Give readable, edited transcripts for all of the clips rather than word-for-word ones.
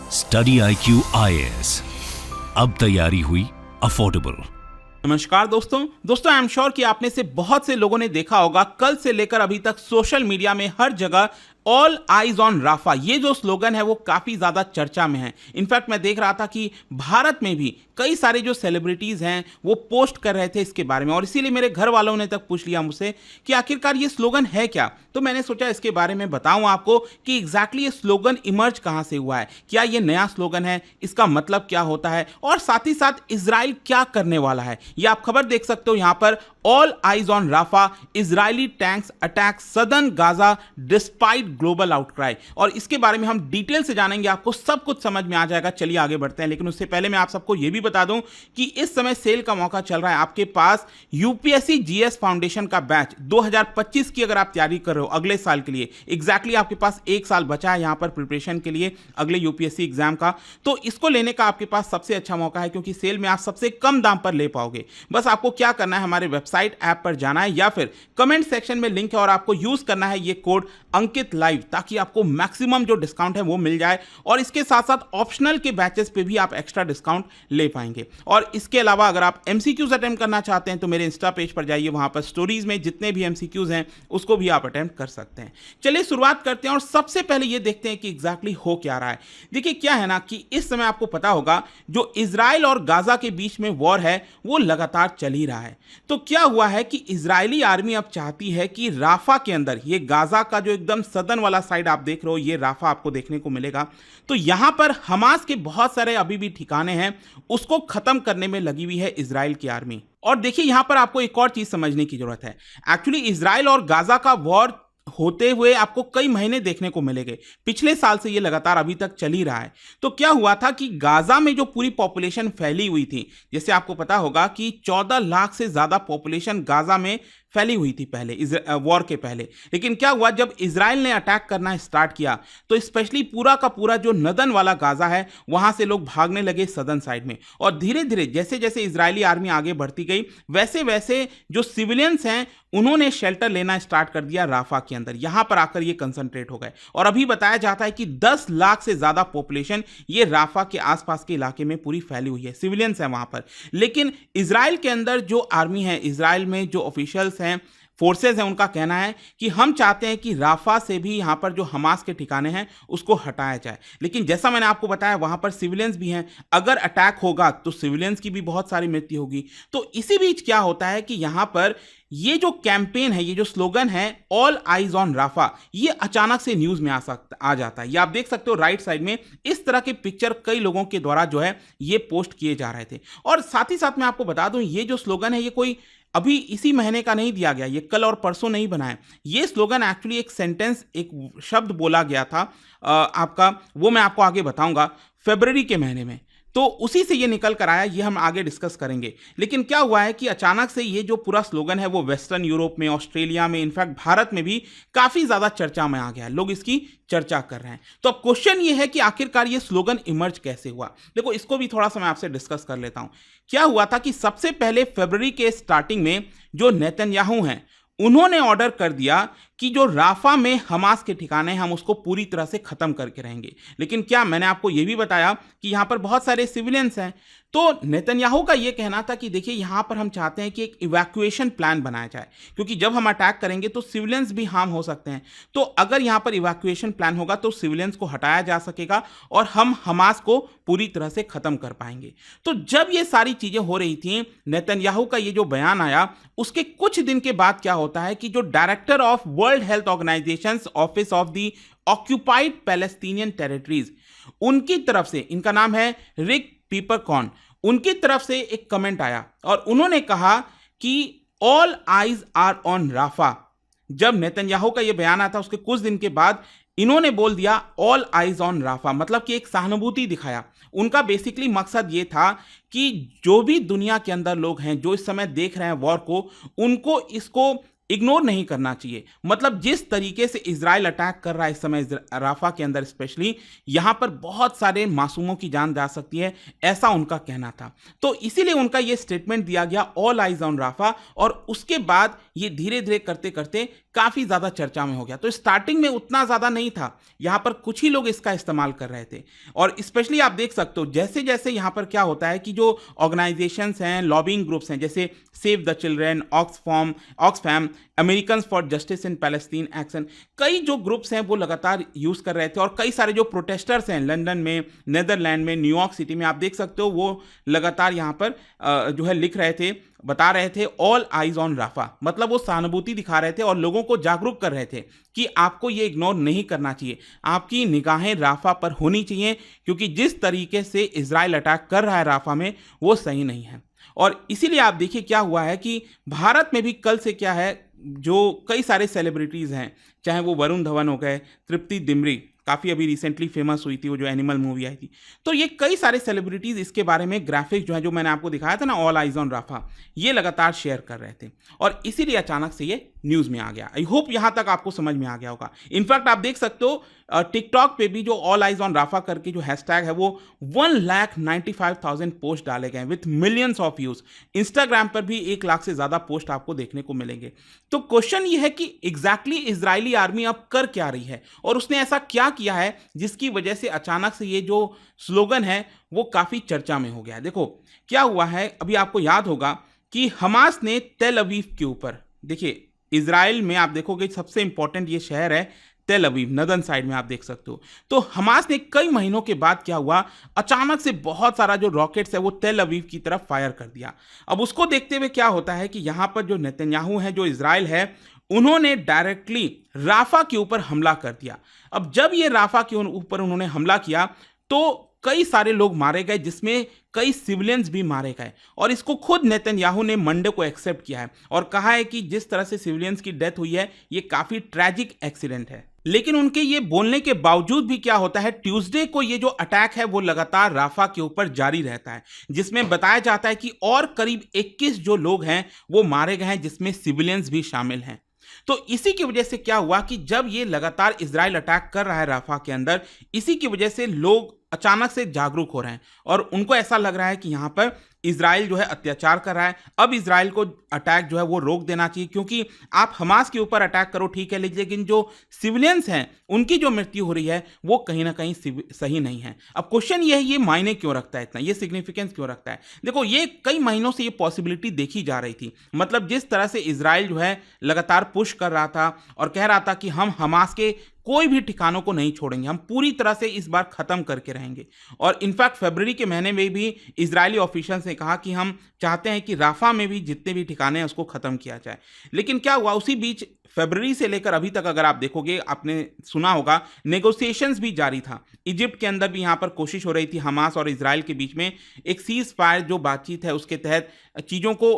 Study IQ IAS, अब तैयारी हुई अफोर्डेबल। नमस्कार दोस्तों आई एम श्योर कि आप में से बहुत से लोगों ने देखा होगा कल से लेकर अभी तक सोशल मीडिया में हर जगह ऑल आइज ऑन राफा, ये जो स्लोगन है वो काफी ज्यादा चर्चा में है। इनफैक्ट मैं देख रहा था कि भारत में भी कई सारे जो सेलिब्रिटीज हैं वो पोस्ट कर रहे थे इसके बारे में, और इसीलिए मेरे घर वालों ने तक पूछ लिया मुझसे कि आखिरकार ये स्लोगन है क्या। तो मैंने सोचा इसके बारे में बताऊं आपको कि एग्जैक्टली ये स्लोगन इमर्ज कहां से हुआ है, क्या ये नया स्लोगन है, इसका मतलब क्या होता है, और साथ ही साथ इजराइल क्या करने वाला है। ये आप खबर देख सकते हो यहां पर, all eyes on Rafah, Israeli tanks attack southern Gaza despite global outcry. और इसके बारे में हम डिटेल से जानेंगे, आपको सब कुछ समझ में आ जाएगा। चलिए आगे बढ़ते हैं, लेकिन उससे पहले मैं आप सबको यह भी बता दूं कि इस समय सेल का मौका चल रहा है। आपके पास यूपीएससी जीएस फाउंडेशन का बैच 2025 की अगर आप तैयारी कर रहे हो अगले साल के लिए, एग्जैक्टली आपके पास एक साल बचा है यहां पर प्रिपरेशन के लिए अगले यूपीएससी एग्जाम का, तो इसको लेने का आपके पास सबसे अच्छा मौका है, क्योंकि सेल में आप सबसे कम दाम पर ले पाओगे। बस आपको क्या करना है, हमारे वेबसाइट ऐप पर जाना है या फिर कमेंट सेक्शन में लिंक है और आपको यूज करना है ये कोड अंकित लाइव, ताकि आपको मैक्सिमम जो डिस्काउंट है वो मिल जाए। और इसके साथ साथ ऑप्शनल के बैचेस पे भी आप एक्स्ट्रा डिस्काउंट ले पाएंगे। और इसके अलावा अगर आप एमसीक्यूज अटेम्प्ट करना चाहते हैं तो मेरे इंस्टा पेज पर जाइए, वहां पर स्टोरीज में जितने भी एमसीक्यूज हैं उसको भी आप अटेम्प्ट कर सकते हैं। चलिए शुरुआत करते हैं और सबसे पहले ये देखते हैं कि एग्जैक्टली हो क्या रहा है। देखिए क्या है ना कि इस समय आपको पता होगा जो इजराइल और गाजा के बीच में वॉर है वो लगातार चल ही रहा है। तो क्या हुआ है कि इजरायली आर्मी अब चाहती है कि राफा के अंदर, ये गाजा का जो एकदम सदर्न वाला साइड आप देख रहे हो, ये राफा आपको देखने को मिलेगा, तो यहां पर हमास के बहुत सारे अभी भी ठिकाने हैं, उसको खत्म करने में लगी हुई है इजराइल की आर्मी। और देखिए यहां पर आपको एक और चीज समझने की जरूरत है। एक्चुअली इजराइल और गाजा का वॉर होते हुए आपको कई महीने देखने को मिलेंगे, पिछले साल से ये लगातार अभी तक चल ही रहा है। तो क्या हुआ था कि गाजा में जो पूरी पॉपुलेशन फैली हुई थी, जैसे आपको पता होगा कि 14 लाख से ज्यादा पॉपुलेशन गाजा में फैली हुई थी पहले वॉर के पहले। लेकिन क्या हुआ, जब इजराइल ने अटैक करना स्टार्ट किया तो स्पेशली पूरा का पूरा जो नदन वाला गाजा है वहां से लोग भागने लगे सदर्न साइड में। और धीरे धीरे जैसे जैसे इजरायली आर्मी आगे बढ़ती गई वैसे वैसे जो सिविलियंस हैं उन्होंने शेल्टर लेना स्टार्ट कर दिया राफा के अंदर, यहां पर आकर ये कंसंट्रेट हो गए। और अभी बताया जाता है कि 10 लाख से ज्यादा पॉपुलेशन ये राफा के आसपास के इलाके में पूरी फैली हुई है, सिविलियंस है वहां पर। लेकिन इजराइल के अंदर जो आर्मी है, इजराइल में जो ऑफिशियल्स हैं, फोर्सेज हैं, उनका कहना है कि हम चाहते हैं कि राफा से भी यहां पर जो हमास के ठिकाने हैं उसको हटाया जाए। लेकिन जैसा मैंने आपको बताया वहां पर सिविलियंस भी हैं, अगर अटैक होगा तो सिविलियंस की भी बहुत सारी मृत्यु होगी। तो इसी बीच क्या होता है कि यहां पर ये जो कैंपेन है, ये जो स्लोगन है ऑल आइज ऑन राफा, ये अचानक से न्यूज में आ जाता है। ये आप देख सकते हो राइट साइड में, इस तरह के पिक्चर कई लोगों के द्वारा जो है ये पोस्ट किए जा रहे थे। और साथ ही साथ मैं आपको बता दूं ये जो स्लोगन है ये कोई अभी इसी महीने का नहीं दिया गया, ये कल और परसों नहीं बना है। ये स्लोगन एक्चुअली एक सेंटेंस, एक शब्द बोला गया था आपका, वो मैं आपको आगे बताऊंगा, फरवरी के महीने में, तो उसी से ये निकल कर आया, ये हम आगे डिस्कस करेंगे। लेकिन क्या हुआ है कि अचानक से ये जो पूरा स्लोगन है वो वेस्टर्न यूरोप में, ऑस्ट्रेलिया में, इनफैक्ट भारत में भी काफी ज्यादा चर्चा में आ गया है, लोग इसकी चर्चा कर रहे हैं। तो अब क्वेश्चन ये है कि आखिरकार ये स्लोगन इमर्ज कैसे हुआ। देखो इसको भी थोड़ा सा मैं आपसे डिस्कस कर लेता हूं। क्या हुआ था कि सबसे पहले फरवरी के स्टार्टिंग में जो नेतन्याहू हैं उन्होंने ऑर्डर कर दिया कि जो राफा में हमास के ठिकाने हम उसको पूरी तरह से खत्म करके रहेंगे। लेकिन क्या, मैंने आपको यह भी बताया कि यहां पर बहुत सारे सिविलियंस हैं, तो नेतन्याहू का यह कहना था कि देखिए यहां पर हम चाहते हैं कि एक इवैक्यूएशन प्लान बनाया जाए, क्योंकि जब हम अटैक करेंगे तो सिविलियंस भी हार्म हो सकते हैं। तो अगर यहां पर इवैक्यूएशन प्लान होगा तो सिविलियंस को हटाया जा सकेगा और हम हमास को पूरी तरह से खत्म कर पाएंगे। तो जब ये सारी चीजें हो रही थी, नेतन्याहू का ये जो बयान आया, उसके कुछ दिन के बाद क्या होता है कि जो director of World Health Organization office of the occupied Palestinian territories, उनकी तरफ से, इनका नाम है रिक पीपरकॉर्न, उनकी तरफ से एक कमेंट आया और उन्होंने कहा कि all eyes are on Rafah. जब नेतन्याहू का यह बयान आया था उसके कुछ दिन के बाद इन्होंने बोल दिया ऑल आइज ऑन राफा, मतलब कि एक सहानुभूति दिखाया। उनका बेसिकली मकसद ये था कि जो भी दुनिया के अंदर लोग हैं जो इस समय देख रहे हैं वॉर को, उनको इसको इग्नोर नहीं करना चाहिए। मतलब जिस तरीके से इजराइल अटैक कर रहा है इस समय राफा के अंदर स्पेशली, यहां पर बहुत सारे मासूमों की जान जा सकती है, ऐसा उनका कहना था। तो इसीलिए उनका यह स्टेटमेंट दिया गया, ऑल आइज ऑन राफा, और उसके बाद ये धीरे धीरे करते करते काफी ज्यादा चर्चा में हो गया। तो स्टार्टिंग में उतना ज्यादा नहीं था, यहां पर कुछ ही लोग इसका इस्तेमाल कर रहे थे। और स्पेशली आप देख सकते हो जैसे जैसे यहां पर क्या होता है कि जो ऑर्गेनाइजेशंस हैं, लॉबिंग ग्रुप्स हैं, जैसे save the children, Oxfam, American for justice in Palestine action, कई जो ग्रुप्स हैं वो लगातार यूज कर रहे थे। और कई सारे जो प्रोटेस्टर्स हैं लंदन में, नेदरलैंड में, न्यूयॉर्क सिटी में, आप देख सकते हो वो लगातार यहाँ पर जो है लिख रहे थे, बता रहे थे ऑल आइज ऑन राफा। मतलब वो सहानुभूति दिखा रहे थे और लोगों को जागरूक कर रहे थे कि आपको ये इग्नोर नहीं करना चाहिए, आपकी निगाहें राफा पर होनी चाहिए, क्योंकि जिस तरीके से इजराइल अटैक कर रहा है राफा में वो सही नहीं है। और इसीलिए आप देखिए क्या हुआ है कि भारत में भी कल से क्या है, जो कई सारे सेलिब्रिटीज़ हैं, चाहे वो वरुण धवन हो गए, तृप्ति दिमरी, काफ़ी अभी रिसेंटली फेमस हुई थी वो जो एनिमल मूवी आई थी, तो ये कई सारे सेलिब्रिटीज़ इसके बारे में ग्राफिक्स जो है, जो मैंने आपको दिखाया था ना, ऑल आइज ऑन राफा, ये लगातार शेयर कर रहे थे और इसीलिए अचानक से ये न्यूज़ में आ गया। आई होप यहाँ तक आपको समझ में आ गया होगा। इनफैक्ट आप देख सकते हो टिकटॉक पे भी जो ऑल आइज ऑन राफा करके जो हैशटैग है वो 1,95,000 पोस्ट डाले गए with millions of views. Instagram पर भी 1 लाख से ज़्यादा पोस्ट आपको देखने को मिलेंगे। तो क्वेश्चन ये है कि एग्जैक्टली इजरायली आर्मी अब कर क्या रही है और उसने ऐसा क्या किया है जिसकी वजह से अचानक से ये जो स्लोगन है वो काफ़ी चर्चा में हो गया है। देखो क्या हुआ है, अभी आपको याद होगा कि हमास ने तेल अवीव के ऊपर, देखिए इजराइल में आप देखोगे सबसे इंपॉर्टेंट ये शहर है तेल अवीव, नदन साइड में आप देख सकते हो। तो हमास ने कई महीनों के बाद क्या हुआ, अचानक से बहुत सारा जो रॉकेट्स है वो तेल अवीव की तरफ फायर कर दिया। अब उसको देखते हुए क्या होता है कि यहाँ पर जो नेतन्याहू है, जो इजराइल है, उन्होंने डायरेक्टली राफा के ऊपर हमला कर दिया। अब जब ये राफा के ऊपर उन्होंने हमला किया तो कई सारे लोग मारे गए, जिसमें कई सिविलियंस भी मारे गए, और इसको खुद नेतन्याहू ने मंडे को एक्सेप्ट किया है और कहा है कि जिस तरह से सिविलियंस की डेथ हुई है ये काफी ट्रैजिक एक्सीडेंट है। लेकिन उनके ये बोलने के बावजूद भी क्या होता है, ट्यूसडे को ये जो अटैक है वो लगातार राफा के ऊपर जारी रहता है, जिसमें बताया जाता है कि और करीब 21 जो लोग हैं वो मारे गए हैं, जिसमें सिविलियंस भी शामिल हैं। तो इसी की वजह से क्या हुआ कि जब ये लगातार इजराइल अटैक कर रहा है राफा के अंदर, इसी की वजह से लोग अचानक से जागरूक हो रहे हैं और उनको ऐसा लग रहा है कि यहाँ पर इजराइल जो है अत्याचार कर रहा है। अब इजराइल को अटैक जो है वो रोक देना चाहिए, क्योंकि आप हमास के ऊपर अटैक करो ठीक है, लेकिन जो सिविलियंस हैं उनकी जो मृत्यु हो रही है वो कहीं ना कहीं सही नहीं है। अब क्वेश्चन ये है, ये मायने क्यों रखता है, इतना ये सिग्निफिकेंस क्यों रखता है? देखो ये कई महीनों से ये पॉसिबिलिटी देखी जा रही थी। मतलब जिस तरह से इजराइल जो है लगातार पुश कर रहा था और कह रहा था कि हम हमास के कोई भी ठिकानों को नहीं छोड़ेंगे, हम पूरी तरह से इस बार खत्म करके रहेंगे। और इनफैक्ट फरवरी के महीने में भी इजरायली ऑफिशियल्स ने कहा कि हम चाहते हैं कि राफा में भी जितने भी ठिकाने हैं उसको खत्म किया जाए। लेकिन क्या हुआ, उसी बीच फरवरी से लेकर अभी तक अगर आप देखोगे, आपने सुना होगा, नेगोशिएशंस भी जारी था। इजिप्ट के अंदर भी यहाँ पर कोशिश हो रही थी हमास और इजराइल के बीच में एक सीज फायर जो बातचीत है उसके तहत चीज़ों को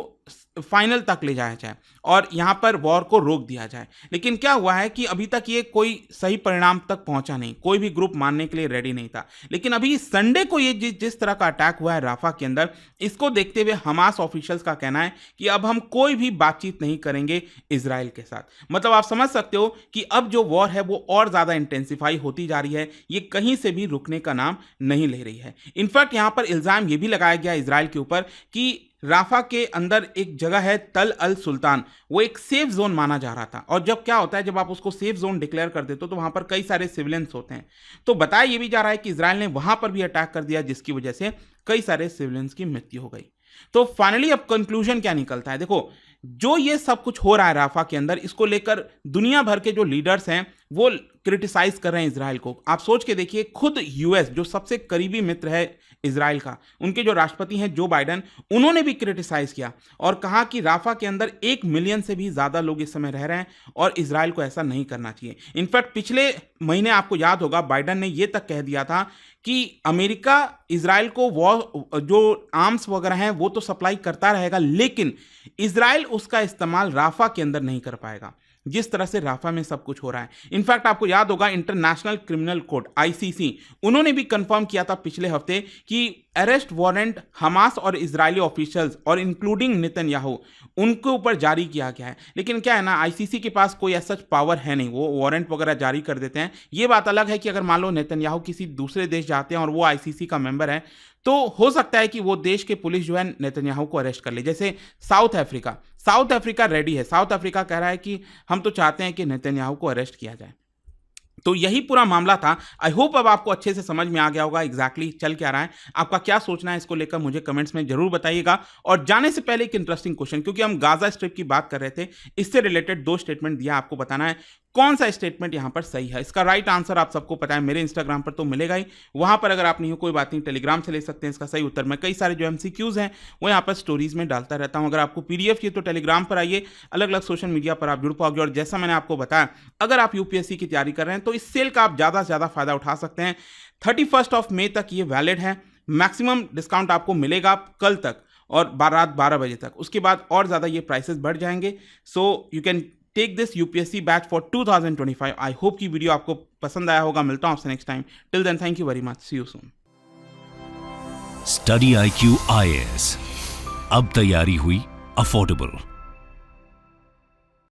फाइनल तक ले जाया जाए और यहाँ पर वॉर को रोक दिया जाए। लेकिन क्या हुआ है कि अभी तक ये कोई सही परिणाम तक पहुंचा नहीं, कोई भी ग्रुप मानने के लिए रेडी नहीं था। लेकिन अभी संडे को ये जिस तरह का अटैक हुआ है राफा के अंदर, इसको देखते हुए हमास ऑफिशियल्स का कहना है कि अब हम कोई भी बातचीत नहीं करेंगे इजराइल के साथ। मतलब आप समझ सकते हो कि अब जो वॉर है वो और ज़्यादा इंटेंसिफाई होती जा रही है, ये कहीं से भी रुकने का नाम नहीं ले रही है। इनफैक्ट यहाँ पर इल्ज़ाम ये भी लगाया गया इजराइल के ऊपर कि राफा के अंदर एक जगह है तल अल सुल्तान, वो एक सेफ जोन माना जा रहा था। और जब क्या होता है, जब आप उसको सेफ जोन डिक्लेयर कर देते हो तो वहां पर कई सारे सिविलियंस होते हैं। तो बताया ये भी जा रहा है कि इजराइल ने वहां पर भी अटैक कर दिया, जिसकी वजह से कई सारे सिविलियंस की मृत्यु हो गई। तो फाइनली अब कंक्लूजन क्या निकलता है? देखो जो ये सब कुछ हो रहा है राफा के अंदर, इसको लेकर दुनिया भर के जो लीडर्स हैं वो क्रिटिसाइज कर रहे हैं इजराइल को। आप सोच के देखिए, खुद यूएस जो सबसे करीबी मित्र है इजराइल का, उनके जो राष्ट्रपति हैं जो बाइडेन, उन्होंने भी क्रिटिसाइज किया और कहा कि राफा के अंदर 1 मिलियन से भी ज्यादा लोग इस समय रह रहे हैं और इजराइल को ऐसा नहीं करना चाहिए। इनफैक्ट पिछले महीने आपको याद होगा बाइडेन ने यह तक कह दिया था कि अमेरिका इजराइल को वॉर जो आर्म्स वगैरह हैं वो तो सप्लाई करता रहेगा, लेकिन इजराइल उसका इस्तेमाल राफा के अंदर नहीं कर पाएगा। जिस तरह से राफा में सब कुछ हो रहा है। इनफैक्ट आपको याद होगा इंटरनेशनल क्रिमिनल कोर्ट आईसीसी, उन्होंने भी कंफर्म किया था पिछले हफ्ते कि अरेस्ट वारंट हमास और इजरायली ऑफिशियल्स और इंक्लूडिंग नेतन्याहू उनके ऊपर जारी किया गया है। लेकिन क्या है ना, आईसीसी के पास कोई ऐसा पावर है नहीं, वो वारंट वगैरह जारी कर देते हैं। ये बात अलग है कि अगर मान लो नेतन्याहू किसी दूसरे देश जाते हैं और वो आईसीसी का मेंबर है, तो हो सकता है कि वो देश के पुलिस जो है नेतन्याहू को अरेस्ट कर ले। जैसे साउथ अफ्रीका रेडी है, साउथ अफ्रीका कह रहा है कि हम तो चाहते हैं कि नेतन्याहू को अरेस्ट किया जाए। तो यही पूरा मामला था। आई होप अब आपको अच्छे से समझ में आ गया होगा एग्जैक्टली चल क्या रहा है। आपका क्या सोचना है इसको लेकर मुझे कमेंट्स में जरूर बताइएगा। और जाने से पहले एक इंटरेस्टिंग क्वेश्चन, क्योंकि हम गाजा स्ट्रिप की बात कर रहे थे, इससे रिलेटेड 2 स्टेटमेंट दिया, आपको बताना है कौन सा स्टेटमेंट यहां पर सही है। इसका राइट आंसर आप सबको पता है, मेरे इंस्टाग्राम पर तो मिलेगा ही, वहां पर अगर आप नहीं हो कोई बात नहीं, टेलीग्राम से ले सकते हैं इसका सही उत्तर। मैं कई सारे जो एमसीक्यूज हैं वो यहाँ पर स्टोरीज में डालता रहता हूं। अगर आपको पीडीएफ चाहिए तो टेलीग्राम पर आइए, अलग अलग सोशल मीडिया पर आप जुड़ पाओगे। और जैसा मैंने आपको बताया, अगर आप यूपीएससी की तैयारी कर रहे हैं तो इस सेल का आप ज्यादा से ज्यादा फायदा उठा सकते हैं। 31 मई तक ये वैलिड है। मैक्सिमम डिस्काउंट आपको मिलेगा कल तक और रात 12 बजे तक। उसके बाद और ज्यादा ये प्राइसेस बढ़ जाएंगे। So you can take this UPSC batch for 2025। I hope की वीडियो आपको पसंद आया होगा। मिलता हूं आपसे next time. Till then thank you very much, see you soon. Study IQ IAS, अब तैयारी हुई अफोर्डेबल।